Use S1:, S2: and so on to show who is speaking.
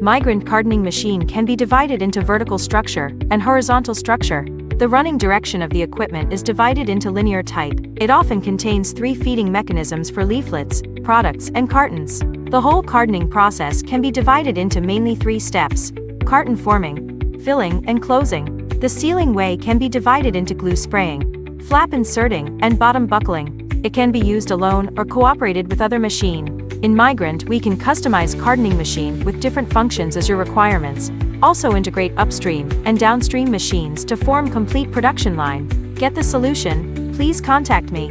S1: Migrant cartoning machine can be divided into vertical structure and horizontal structure. The running direction of the equipment is divided into linear type. It often contains 3 feeding mechanisms for leaflets, products, and cartons. The whole cartoning process can be divided into mainly 3 steps: carton forming, filling, and closing. The sealing way can be divided into glue spraying, flap inserting, and bottom buckling. It can be used alone or cooperated with other machine. In Migrant, we can customize cartoning machine with different functions as your requirements. Also integrate upstream and downstream machines to form complete production line. Get the solution? Please contact me.